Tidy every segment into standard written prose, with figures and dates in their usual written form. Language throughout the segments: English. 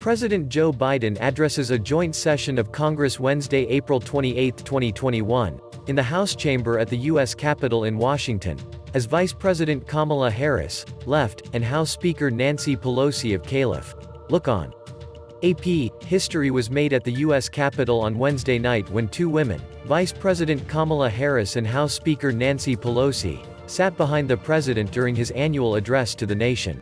President Joe Biden addresses a joint session of Congress Wednesday, April 28, 2021, in the House chamber at the U.S. Capitol in Washington, as Vice President Kamala Harris, left, and House Speaker Nancy Pelosi of Calif. Look on. AP, history was made at the U.S. Capitol on Wednesday night when two women, Vice President Kamala Harris and House Speaker Nancy Pelosi, sat behind the president during his annual address to the nation.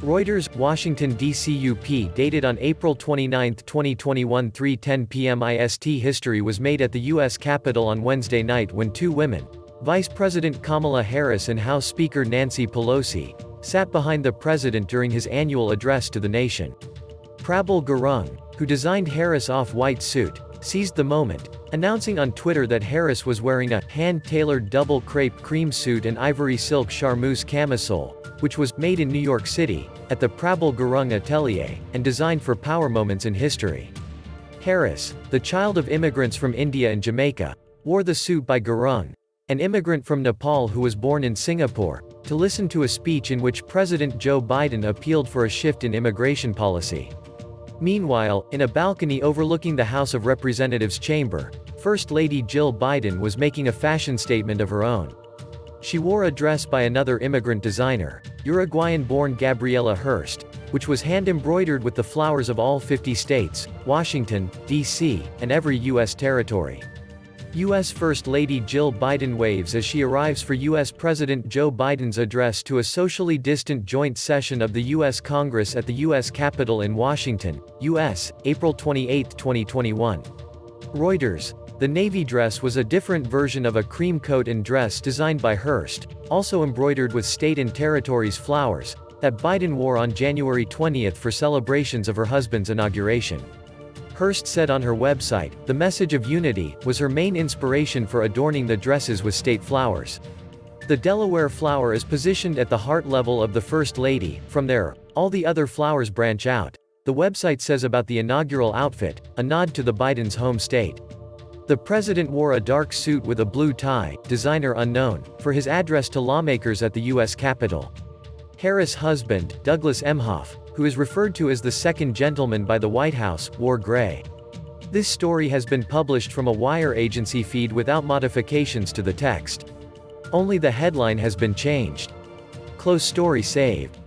Reuters, Washington, D.C. UP dated on April 29, 2021 3:10 p.m. IST. History was made at the U.S. Capitol on Wednesday night when two women, Vice President Kamala Harris and House Speaker Nancy Pelosi, sat behind the president during his annual address to the nation. Prabal Gurung, who designed Harris' off-white suit, seized the moment, announcing on Twitter that Harris was wearing a hand-tailored double crepe cream suit and ivory silk charmeuse camisole, which was made in New York City, at the Prabal Gurung Atelier, and designed for power moments in history. Harris, the child of immigrants from India and Jamaica, wore the suit by Gurung, an immigrant from Nepal who was born in Singapore, to listen to a speech in which President Joe Biden appealed for a shift in immigration policy. Meanwhile, in a balcony overlooking the House of Representatives chamber, First Lady Jill Biden was making a fashion statement of her own. She wore a dress by another immigrant designer, Uruguayan-born Gabriela Hearst, which was hand-embroidered with the flowers of all 50 states, Washington, D.C., and every U.S. territory. U.S. First Lady Jill Biden waves as she arrives for U.S. President Joe Biden's address to a socially distant joint session of the U.S. Congress at the U.S. Capitol in Washington, U.S., April 28, 2021. Reuters, the navy dress was a different version of a cream coat and dress designed by Hearst, also embroidered with state and territories flowers, that Biden wore on January 20 for celebrations of her husband's inauguration. Hearst said on her website, the message of unity was her main inspiration for adorning the dresses with state flowers. The Delaware flower is positioned at the heart level of the First Lady. From there, all the other flowers branch out, the website says about the inaugural outfit, a nod to the Biden's home state. The president wore a dark suit with a blue tie, designer unknown, for his address to lawmakers at the U.S. Capitol. Harris' husband, Douglas Emhoff, who is referred to as the second gentleman by the White House, wore gray. This story has been published from a wire agency feed without modifications to the text. Only the headline has been changed. Close story saved.